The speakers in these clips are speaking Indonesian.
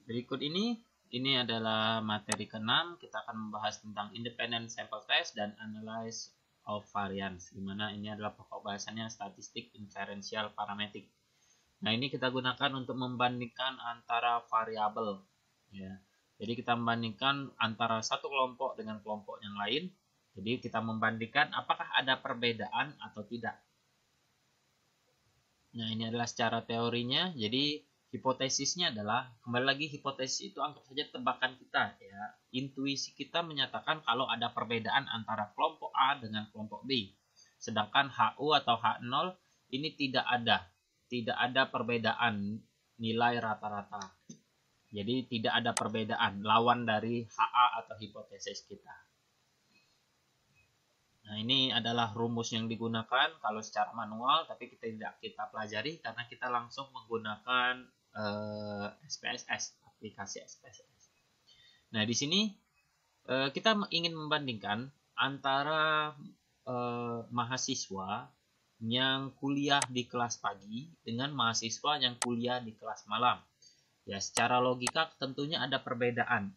Berikut ini adalah materi ke-6. Kita akan membahas tentang independent sample test dan analysis of variance, di mana ini adalah pokok bahasannya statistik inferential parametric. Nah, ini kita gunakan untuk membandingkan antara variabel, ya. Jadi kita membandingkan antara satu kelompok dengan kelompok yang lain. Jadi kita membandingkan apakah ada perbedaan atau tidak. Nah, ini adalah secara teorinya. Jadi hipotesisnya adalah, kembali lagi, hipotesis itu anggap saja tebakan kita, ya. Intuisi kita menyatakan kalau ada perbedaan antara kelompok A dengan kelompok B. Sedangkan HU atau H0 ini tidak ada perbedaan nilai rata-rata. Jadi tidak ada perbedaan lawan dari HA atau hipotesis kita. Nah, ini adalah rumus yang digunakan kalau secara manual, tapi tidak kita pelajari karena kita langsung menggunakan SPSS, aplikasi SPSS. Nah, di sini kita ingin membandingkan antara mahasiswa yang kuliah di kelas pagi dengan mahasiswa yang kuliah di kelas malam. Ya, secara logika tentunya ada perbedaan.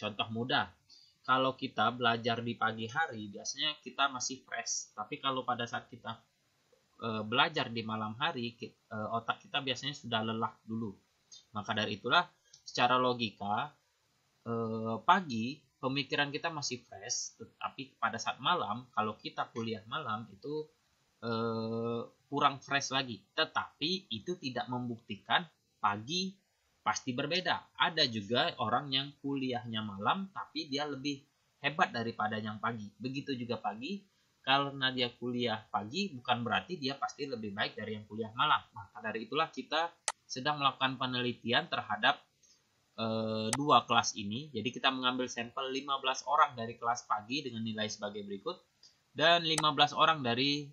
Contoh mudah, kalau kita belajar di pagi hari, biasanya kita masih fresh. Tapi kalau pada saat kita belajar di malam hari, otak kita biasanya sudah lelah dulu. Maka dari itulah, secara logika, pagi pemikiran kita masih fresh, tetapi pada saat malam, kalau kita kuliah malam itu kurang fresh lagi. Tetapi itu tidak membuktikan pagi pasti berbeda. Ada juga orang yang kuliahnya malam, tapi dia lebih hebat daripada yang pagi. Begitu juga pagi. Karena dia kuliah pagi, bukan berarti dia pasti lebih baik dari yang kuliah malam. Maka dari itulah kita sedang melakukan penelitian terhadap dua kelas ini. Jadi kita mengambil sampel 15 orang dari kelas pagi dengan nilai sebagai berikut, dan 15 orang dari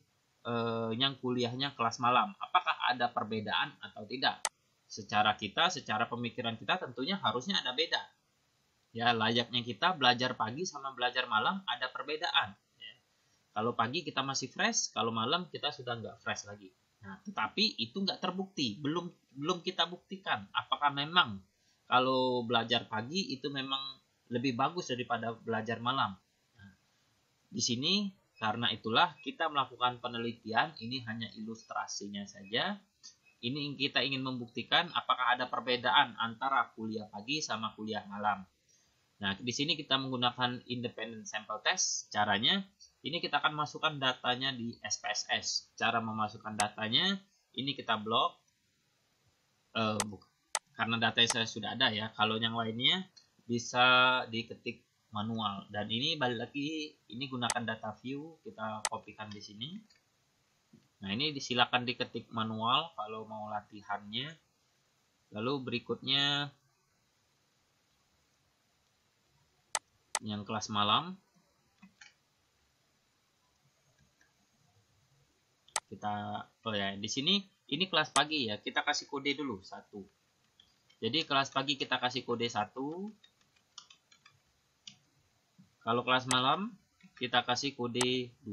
yang kuliahnya kelas malam. Apakah ada perbedaan atau tidak? Secara pemikiran kita tentunya harusnya ada beda. Ya, layaknya kita belajar pagi sama belajar malam ada perbedaan. Kalau pagi kita masih fresh, kalau malam kita sudah nggak fresh lagi. Nah, tetapi itu nggak terbukti, belum kita buktikan apakah memang kalau belajar pagi itu memang lebih bagus daripada belajar malam. Nah, di sini karena itulah kita melakukan penelitian, ini hanya ilustrasinya saja. Ini kita ingin membuktikan apakah ada perbedaan antara kuliah pagi sama kuliah malam. Nah, di sini kita menggunakan independent sample test. Caranya, ini kita akan masukkan datanya di SPSS. Cara memasukkan datanya, ini kita blok. Karena datanya saya sudah ada, ya. Kalau yang lainnya bisa diketik manual. Dan ini balik lagi, ini gunakan data view. Kita kopikan di sini. Nah, ini silakan diketik manual kalau mau latihannya. Lalu berikutnya yang kelas malam. Di sini ini kelas pagi, ya. Kita kasih kode dulu 1. Jadi kelas pagi kita kasih kode 1. Kalau kelas malam kita kasih kode 2.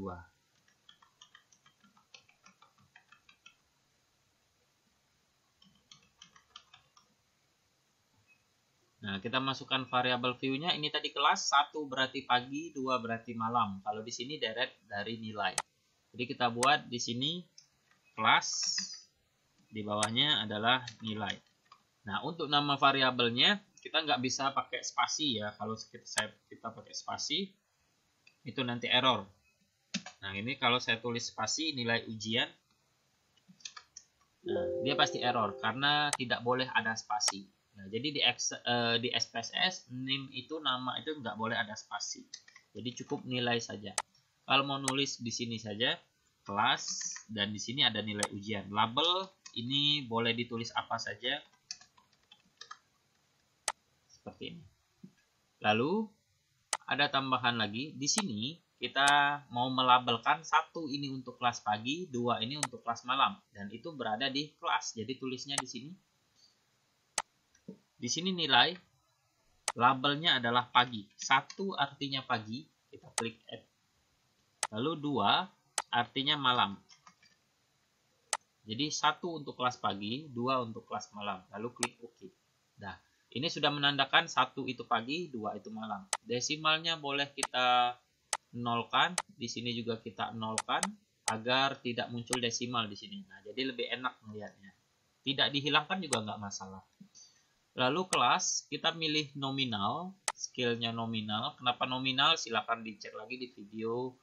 Nah, kita masukkan variabel view-nya. Ini tadi kelas, 1 berarti pagi, 2 berarti malam. Kalau di sini direct dari nilai. Jadi kita buat di sini kelas, di bawahnya adalah nilai. Nah, untuk nama variabelnya kita nggak bisa pakai spasi, ya. Kalau kita pakai spasi itu nanti error. Nah, ini kalau saya tulis spasi nilai ujian, nah, dia pasti error karena tidak boleh ada spasi. Nah, jadi di SPSS name itu, nama itu nggak boleh ada spasi. Jadi cukup nilai saja. Kalau mau nulis di sini saja kelas, dan di sini ada nilai ujian. Label ini boleh ditulis apa saja. Seperti ini. Lalu ada tambahan lagi di sini, kita mau melabelkan 1 ini untuk kelas pagi, 2 ini untuk kelas malam, dan itu berada di kelas. Jadi tulisnya di sini. Di sini nilai labelnya adalah pagi. 1 artinya pagi, kita klik add. Lalu 2 artinya malam. Jadi 1 untuk kelas pagi, 2 untuk kelas malam. Lalu klik OK. Nah, ini sudah menandakan 1 itu pagi, 2 itu malam. Desimalnya boleh kita nolkan, di sini juga kita nolkan agar tidak muncul desimal di sini. Nah, jadi lebih enak melihatnya. Tidak dihilangkan juga nggak masalah. Lalu kelas, kita milih nominal, skillnya nominal. Kenapa nominal? Silakan dicek lagi di video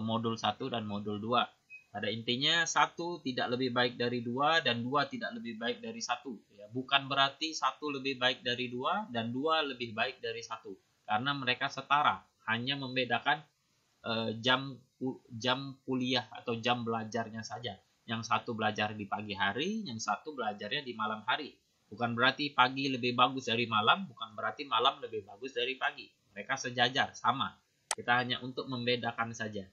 modul 1 dan modul 2. Pada intinya 1 tidak lebih baik dari 2 dan 2 tidak lebih baik dari 1. Ya, bukan berarti 1 lebih baik dari 2 dan 2 lebih baik dari 1. Karena mereka setara, hanya membedakan jam kuliah atau jam belajarnya saja. Yang satu belajar di pagi hari, yang satu belajarnya di malam hari. Bukan berarti pagi lebih bagus dari malam, bukan berarti malam lebih bagus dari pagi. Mereka sejajar, sama. Kita hanya untuk membedakan saja.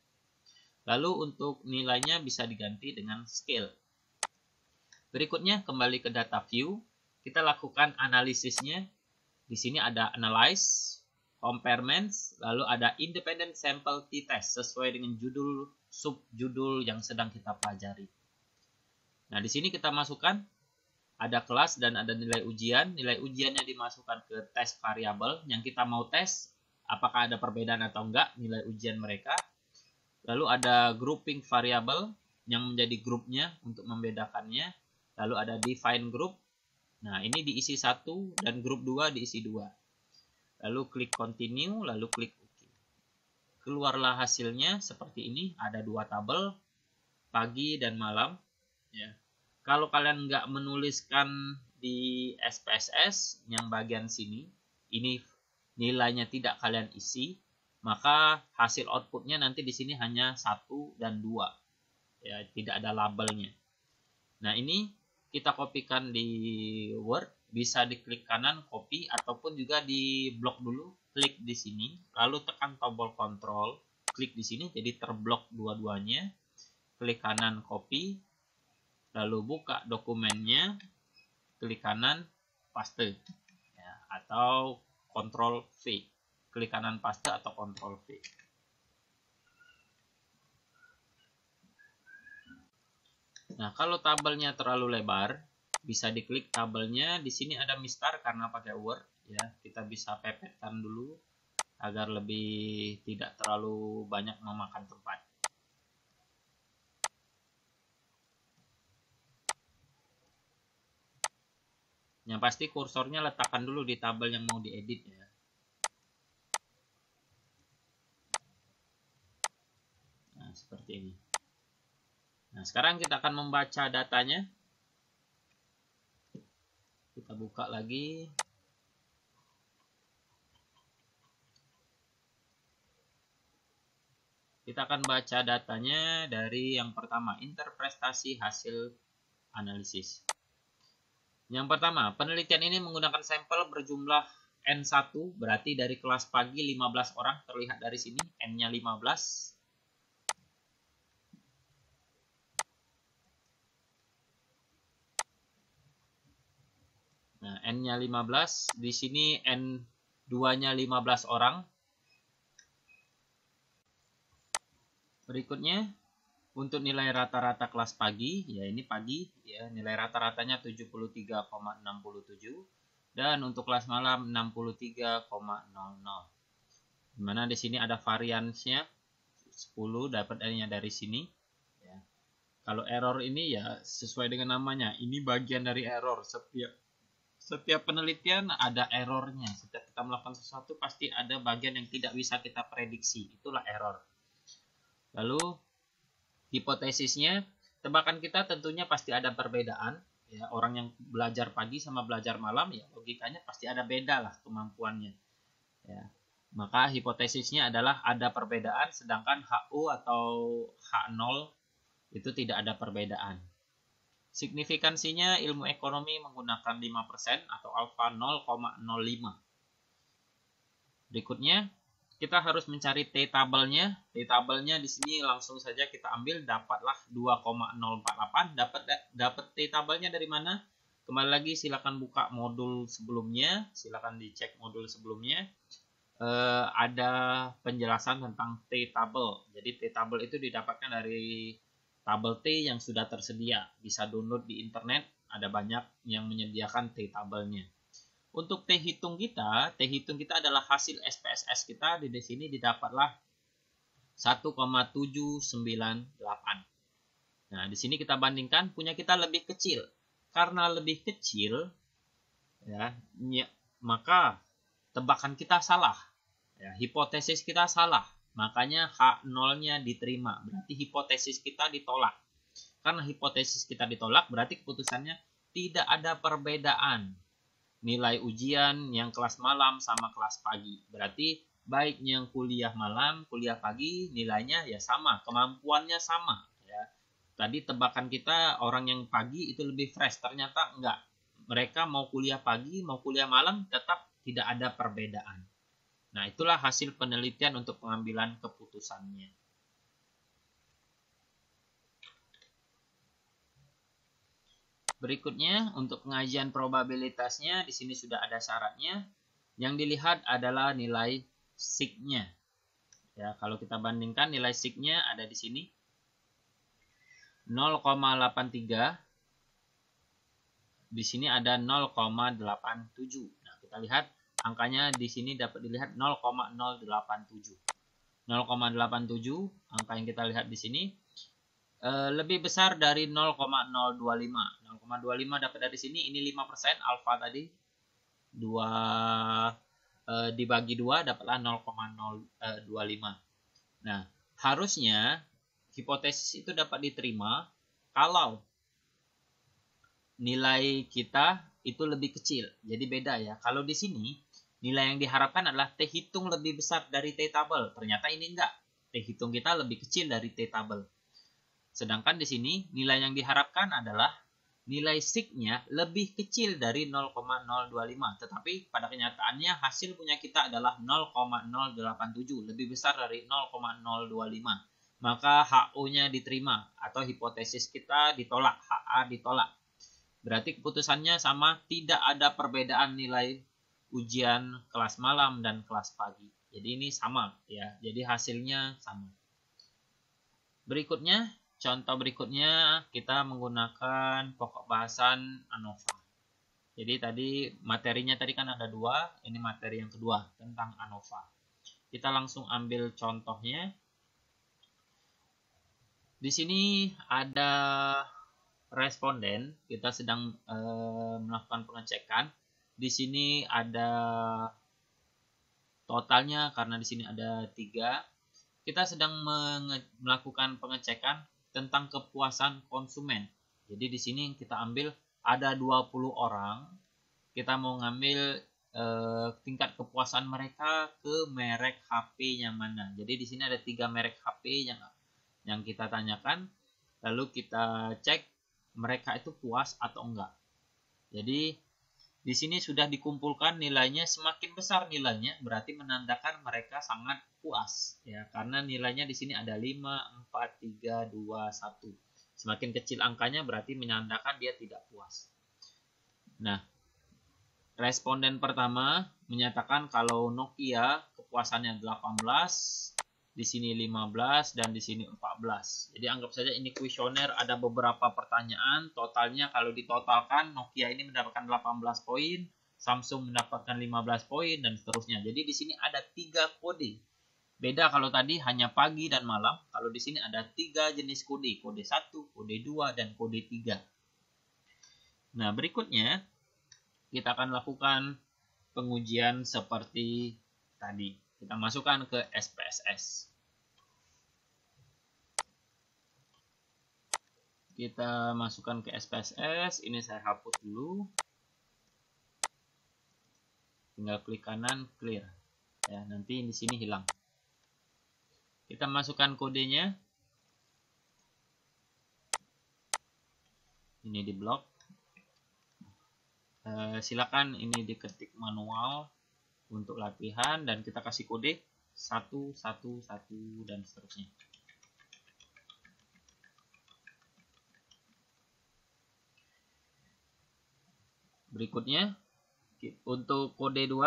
Lalu untuk nilainya bisa diganti dengan scale. Berikutnya kembali ke data view. Kita lakukan analisisnya. Di sini ada analyze, comparements, lalu ada independent sample t-test sesuai dengan judul subjudul yang sedang kita pelajari. Nah, di sini kita masukkan ada kelas dan ada nilai ujian. Nilai ujiannya dimasukkan ke test variabel yang kita mau tes apakah ada perbedaan atau enggak nilai ujian mereka. Lalu ada grouping variabel yang menjadi grupnya untuk membedakannya. Lalu ada define group. Nah, ini diisi 1 dan grup 2 diisi 2. Lalu klik continue, lalu klik OK. Keluarlah hasilnya seperti ini. Ada 2 tabel, pagi dan malam. Ya. Kalau kalian nggak menuliskan di SPSS yang bagian sini, ini nilainya tidak kalian isi, maka hasil outputnya nanti di sini hanya 1 dan 2. Ya, tidak ada labelnya. Nah, ini kita kopikan di Word, bisa diklik kanan, copy, ataupun juga di blok dulu, klik di sini, lalu tekan tombol kontrol, klik di sini, jadi terblok dua-duanya, klik kanan, copy, lalu buka dokumennya, klik kanan, paste, ya, atau Ctrl V, klik kanan paste atau Ctrl V. Nah, kalau tabelnya terlalu lebar, bisa diklik tabelnya. Di sini ada mistar karena pakai Word, ya. Kita bisa pepetkan dulu agar lebih tidak terlalu banyak memakan tempat. Yang pasti kursornya letakkan dulu di tabel yang mau diedit, ya. Nah, seperti ini. Nah, sekarang kita akan membaca datanya. Kita buka lagi. Kita akan baca datanya dari yang pertama, interpretasi hasil analisis. Yang pertama, penelitian ini menggunakan sampel berjumlah N1, berarti dari kelas pagi 15 orang, terlihat dari sini, N-nya 15. Nah, N-nya 15, di sini N2-nya 15 orang. Berikutnya, untuk nilai rata-rata kelas pagi, ya ini pagi, ya nilai rata-ratanya 73,67 dan untuk kelas malam 63,00. Dimana di sini ada variansnya 10, dapat N-nya dari sini. Ya. Kalau error ini ya sesuai dengan namanya, ini bagian dari error. Setiap penelitian ada errornya. Setiap kita melakukan sesuatu pasti ada bagian yang tidak bisa kita prediksi. Itulah error. Lalu hipotesisnya, tebakan kita tentunya pasti ada perbedaan. Ya, orang yang belajar pagi sama belajar malam, ya logikanya pasti ada beda lah kemampuannya. Ya, maka hipotesisnya adalah ada perbedaan, sedangkan HU atau H0 itu tidak ada perbedaan. Signifikansinya ilmu ekonomi menggunakan 5% atau alfa 0,05. Berikutnya, kita harus mencari T-tabelnya. T-tabelnya di sini langsung saja kita ambil, dapatlah 2,048. Dapat T-tabelnya dari mana? Kembali lagi silakan buka modul sebelumnya, silakan dicek modul sebelumnya. ada penjelasan tentang T-table. Jadi T-table itu didapatkan dari tabel T yang sudah tersedia. Bisa download di internet, ada banyak yang menyediakan T-tabelnya. Untuk T hitung kita adalah hasil SPSS kita di sini didapatlah 1,798. Nah, di sini kita bandingkan punya kita lebih kecil. Karena lebih kecil, ya, maka tebakan kita salah. Ya, hipotesis kita salah. Makanya H0-nya diterima. Berarti hipotesis kita ditolak. Karena hipotesis kita ditolak, berarti keputusannya tidak ada perbedaan nilai ujian yang kelas malam sama kelas pagi. Berarti baik yang kuliah malam, kuliah pagi, nilainya ya sama, kemampuannya sama. Ya. Tadi tebakan kita orang yang pagi itu lebih fresh, ternyata enggak. Mereka mau kuliah pagi, mau kuliah malam, tetap tidak ada perbedaan. Nah, itulah hasil penelitian untuk pengambilan keputusannya. Berikutnya, untuk pengajian probabilitasnya, di sini sudah ada syaratnya. Yang dilihat adalah nilai sig-nya. Ya, kalau kita bandingkan nilai sig-nya ada di sini 0,83. Di sini ada 0,87. Nah, kita lihat angkanya di sini dapat dilihat 0,087. 0,87 angka yang kita lihat di sini lebih besar dari 0,025. 0,25 dapat dari sini, ini 5%, alfa tadi 2 dibagi 2 dapatlah 0,025. Nah, harusnya hipotesis itu dapat diterima kalau nilai kita itu lebih kecil. Jadi beda ya. Kalau di sini nilai yang diharapkan adalah T hitung lebih besar dari T tabel. Ternyata ini enggak. T hitung kita lebih kecil dari T tabel. Sedangkan di sini nilai yang diharapkan adalah nilai sig-nya lebih kecil dari 0,025. Tetapi pada kenyataannya hasil punya kita adalah 0,087. Lebih besar dari 0,025. Maka HO-nya diterima atau hipotesis kita ditolak. HA ditolak. Berarti keputusannya sama, tidak ada perbedaan nilai ujian kelas malam dan kelas pagi. Jadi ini sama ya. Jadi hasilnya sama. Berikutnya, contoh berikutnya kita menggunakan pokok bahasan ANOVA. Jadi tadi materinya tadi kan ada 2, ini materi yang kedua tentang ANOVA. Kita langsung ambil contohnya. Di sini ada responden, kita sedang melakukan pengecekan. Di sini ada totalnya karena di sini ada 3. Kita sedang melakukan pengecekan tentang kepuasan konsumen. Jadi di sini kita ambil ada 20 orang. Kita mau ngambil tingkat kepuasan mereka ke merek HP yang mana. Jadi di sini ada 3 merek HP yang kita tanyakan. Lalu kita cek mereka itu puas atau enggak. Jadi di sini sudah dikumpulkan nilainya, semakin besar nilainya berarti menandakan mereka sangat puas ya, karena nilainya di sini ada 5, 4, 3, 2, 1. Semakin kecil angkanya berarti menandakan dia tidak puas. Nah, responden pertama menyatakan kalau Nokia kepuasannya 18, di sini 15 dan di sini 14. Jadi anggap saja ini kuesioner, ada beberapa pertanyaan, totalnya kalau ditotalkan Nokia ini mendapatkan 18 poin, Samsung mendapatkan 15 poin dan seterusnya. Jadi di sini ada 3 kode. Beda kalau tadi hanya pagi dan malam, kalau di sini ada 3 jenis kode, kode 1, kode 2 dan kode 3. Nah, berikutnya kita akan lakukan pengujian seperti tadi. Kita masukkan ke SPSS. Kita masukkan ke SPSS. Ini saya hapus dulu. Tinggal klik kanan, clear. Ya, nanti di sini hilang. Kita masukkan kodenya. Ini di blok. Silakan ini diketik manual untuk latihan dan kita kasih kode 111 dan seterusnya. Berikutnya untuk kode 2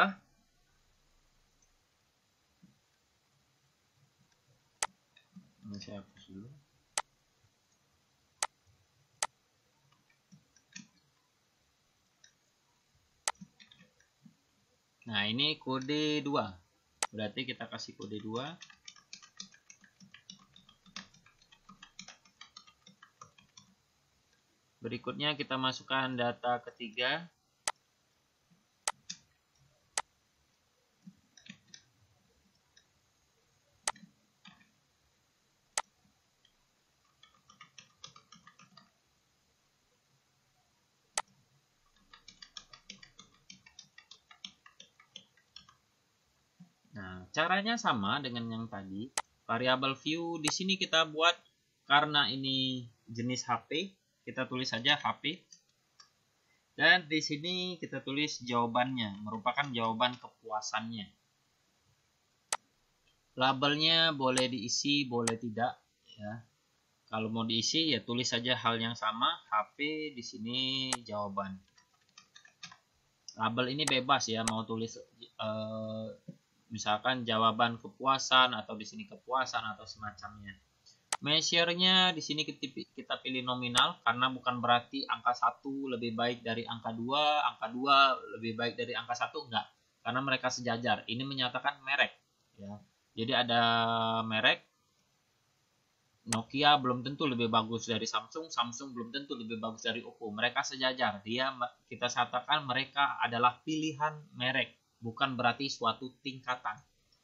Ini saya hapus dulu. Nah, ini kode 2. Berarti kita kasih kode 2. Berikutnya kita masukkan data ketiga. Nah, caranya sama dengan yang tadi. Variabel view di sini kita buat karena ini jenis HP, kita tulis saja HP. Dan di sini kita tulis jawabannya, merupakan jawaban kepuasannya. Labelnya boleh diisi, boleh tidak, ya. Kalau mau diisi ya tulis saja hal yang sama, HP di sini jawaban. Label ini bebas ya, mau tulis misalkan jawaban kepuasan atau di sini kepuasan atau semacamnya. Measure-nya di sini kita pilih nominal karena bukan berarti angka 1 lebih baik dari angka 2, angka 2 lebih baik dari angka 1, enggak. Karena mereka sejajar. Ini menyatakan merek ya. Jadi ada merek Nokia belum tentu lebih bagus dari Samsung, Samsung belum tentu lebih bagus dari Oppo. Mereka sejajar. Kita katakan mereka adalah pilihan merek. Bukan berarti suatu tingkatan.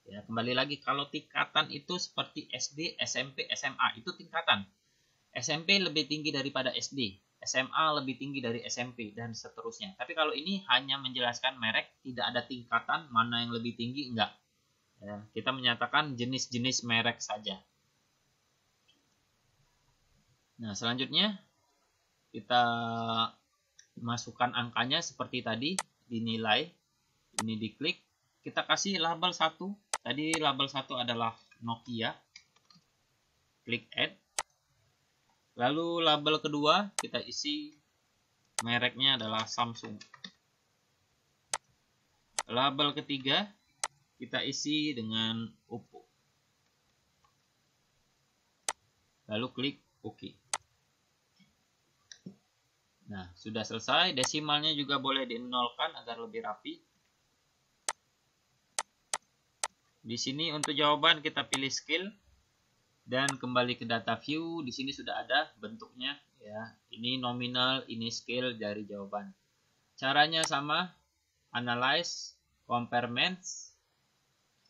Ya, kembali lagi kalau tingkatan itu seperti SD, SMP, SMA itu tingkatan. SMP lebih tinggi daripada SD, SMA lebih tinggi dari SMP dan seterusnya. Tapi kalau ini hanya menjelaskan merek, tidak ada tingkatan mana yang lebih tinggi, enggak. Ya, kita menyatakan jenis-jenis merek saja. Nah, selanjutnya kita masukkan angkanya seperti tadi, dinilai. Ini diklik, kita kasih label 1. Tadi label 1 adalah Nokia. Klik add. Lalu label kedua kita isi mereknya adalah Samsung. Label ketiga kita isi dengan Oppo. Lalu klik OK. Nah, sudah selesai. Desimalnya juga boleh dinolkan agar lebih rapi. Di sini untuk jawaban kita pilih scale dan kembali ke data view. Di sini sudah ada bentuknya ya. Ini nominal, ini scale dari jawaban. Caranya sama, analyze, compare match.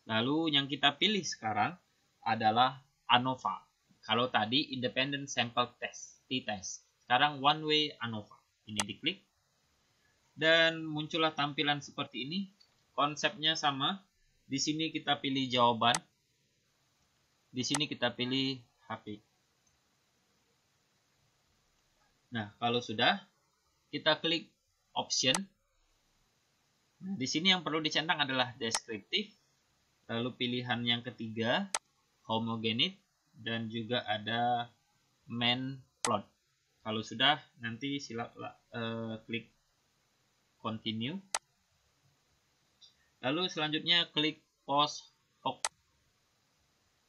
Lalu yang kita pilih sekarang adalah ANOVA. Kalau tadi independent sample test, t-test. Sekarang one way ANOVA. Ini diklik dan muncullah tampilan seperti ini. Konsepnya sama. Di sini kita pilih jawaban. Di sini kita pilih HP. Nah, kalau sudah, kita klik option. Nah, di sini yang perlu dicentang adalah deskriptif. Lalu pilihan yang ketiga, homogeneity, dan juga ada main plot. Kalau sudah, nanti klik continue. Lalu selanjutnya klik post hoc.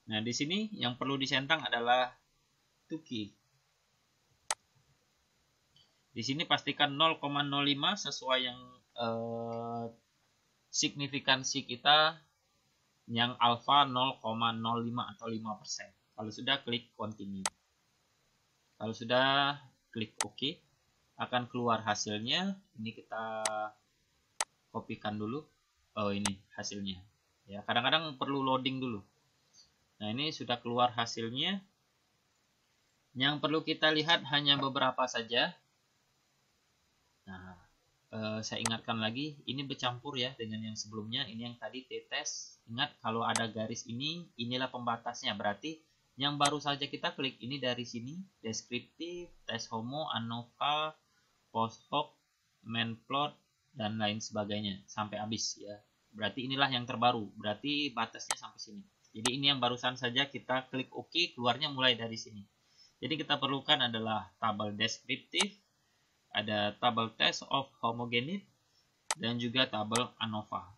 Nah, di sini yang perlu dicentang adalah to key. Di sini pastikan 0,05 sesuai yang signifikansi kita yang alfa 0,05 atau 5%. Kalau sudah klik continue. Kalau sudah klik OK, akan keluar hasilnya. Ini kita kopikan dulu. Oh, ini hasilnya. Ya, kadang-kadang perlu loading dulu. Nah, ini sudah keluar hasilnya. Yang perlu kita lihat hanya beberapa saja. Nah, saya ingatkan lagi, ini bercampur ya dengan yang sebelumnya. Ini yang tadi t-test. Ingat, kalau ada garis ini, inilah pembatasnya. Berarti yang baru saja kita klik ini dari sini, deskriptif, tes homo, ANOVA, post hoc, main plot, dan lain sebagainya sampai habis ya. Berarti inilah yang terbaru. Berarti batasnya sampai sini. Jadi ini yang barusan saja kita klik OK, keluarnya mulai dari sini. Jadi kita perlukan adalah tabel deskriptif, ada tabel test of homogeneity, dan juga tabel ANOVA.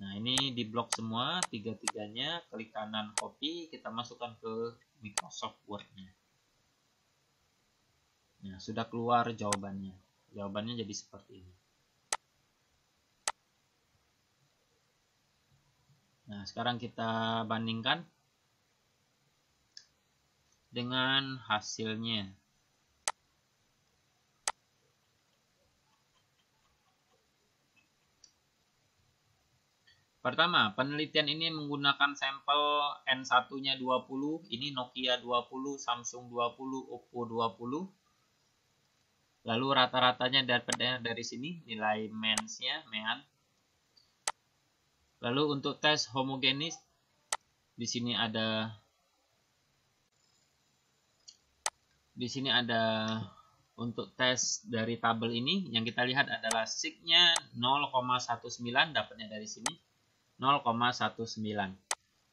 Nah, ini diblok semua tiga-tiganya, klik kanan copy, kita masukkan ke Microsoft Word-nya. Nah, sudah keluar jawabannya. Jawabannya jadi seperti ini. Nah, sekarang kita bandingkan dengan hasilnya. Pertama, penelitian ini menggunakan sampel N1-nya 20, ini Nokia 20, Samsung 20, Oppo 20. Lalu rata-ratanya dari sini, nilai MEAN-nya, MEAN. Lalu untuk tes homogenis, di sini ada untuk tes dari tabel ini, yang kita lihat adalah sig-nya 0,19, dapatnya dari sini. 0,19.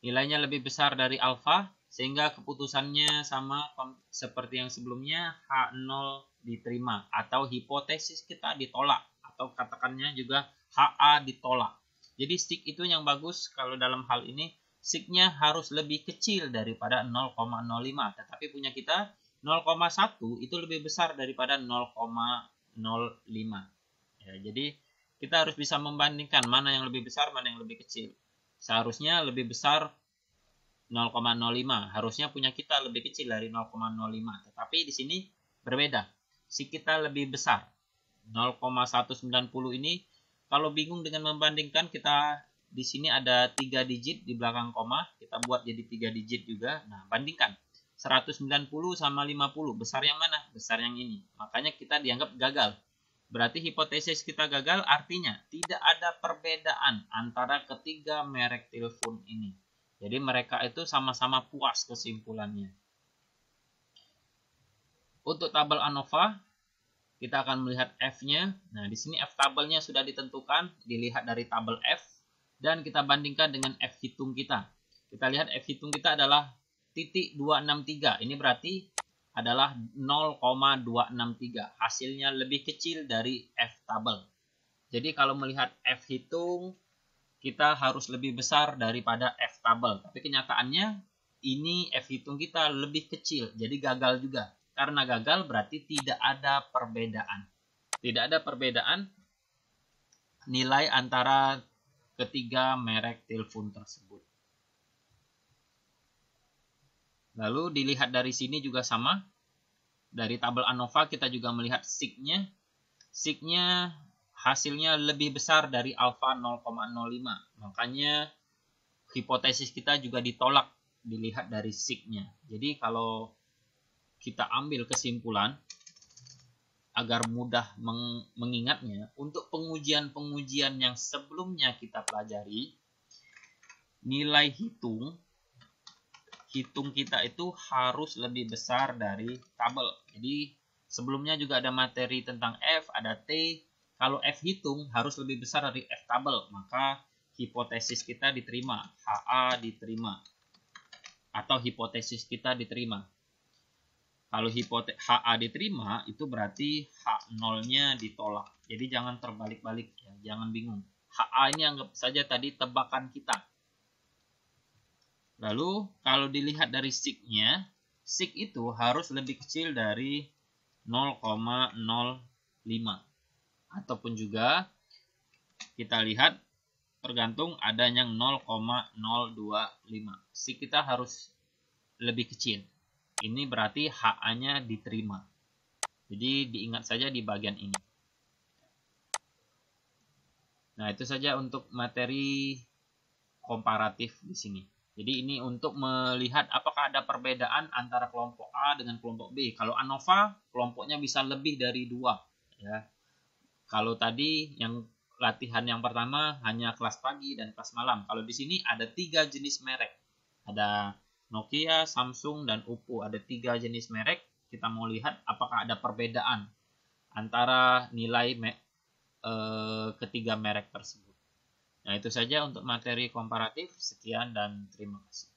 Nilainya lebih besar dari alfa, sehingga keputusannya sama seperti yang sebelumnya, H0 diterima, atau hipotesis kita ditolak, atau katakannya juga HA ditolak. Jadi sig itu yang bagus kalau dalam hal ini, sig-nya harus lebih kecil daripada 0,05, tetapi punya kita 0,1 itu lebih besar daripada 0,05. Ya, jadi kita harus bisa membandingkan mana yang lebih besar, mana yang lebih kecil. Seharusnya lebih besar 0,05. Harusnya punya kita lebih kecil dari 0,05. Tetapi di sini berbeda. Si kita lebih besar. 0,190 ini kalau bingung dengan membandingkan, kita di sini ada 3 digit di belakang koma. Kita buat jadi 3 digit juga. Nah, bandingkan. 190 sama 50. Besar yang mana? Besar yang ini. Makanya kita dianggap gagal. Berarti hipotesis kita gagal, artinya tidak ada perbedaan antara ketiga merek telepon ini. Jadi mereka itu sama-sama puas kesimpulannya. Untuk tabel ANOVA, kita akan melihat F-nya. Nah, di sini F tabelnya sudah ditentukan, dilihat dari tabel F, dan kita bandingkan dengan F hitung kita. Kita lihat F hitung kita adalah titik 263. Ini berarti adalah 0,263. Hasilnya lebih kecil dari F tabel. Jadi kalau melihat F hitung, kita harus lebih besar daripada F tabel. Tapi kenyataannya ini F hitung kita lebih kecil. Jadi gagal juga. Karena gagal berarti tidak ada perbedaan. Tidak ada perbedaan nilai antara ketiga merek telepon tersebut. Lalu dilihat dari sini juga sama. Dari tabel ANOVA kita juga melihat sig-nya. Sig-nya hasilnya lebih besar dari alfa 0,05. Makanya hipotesis kita juga ditolak dilihat dari sig-nya. Jadi kalau kita ambil kesimpulan agar mudah mengingatnya, untuk pengujian-pengujian yang sebelumnya kita pelajari, nilai hitung kita itu harus lebih besar dari tabel. Jadi sebelumnya juga ada materi tentang F, ada T. Kalau F hitung harus lebih besar dari F tabel, maka hipotesis kita diterima, HA diterima, atau hipotesis kita diterima. Kalau HA diterima, itu berarti H0-nya ditolak. Jadi jangan terbalik-balik, ya. Jangan bingung. HA ini anggap saja tadi tebakan kita. Lalu kalau dilihat dari sig-nya, sig itu harus lebih kecil dari 0,05. Ataupun juga kita lihat tergantung ada yang 0,025. Sig kita harus lebih kecil. Ini berarti HA-nya diterima. Jadi diingat saja di bagian ini. Nah, itu saja untuk materi komparatif di sini. Jadi ini untuk melihat apakah ada perbedaan antara kelompok A dengan kelompok B. Kalau ANOVA, kelompoknya bisa lebih dari 2. Ya. Kalau tadi yang latihan yang pertama hanya kelas pagi dan kelas malam. Kalau di sini ada 3 jenis merek. Ada Nokia, Samsung, dan Oppo. Ada 3 jenis merek. Kita mau lihat apakah ada perbedaan antara nilai ketiga merek tersebut. Nah, itu saja untuk materi komparatif. Sekian dan terima kasih.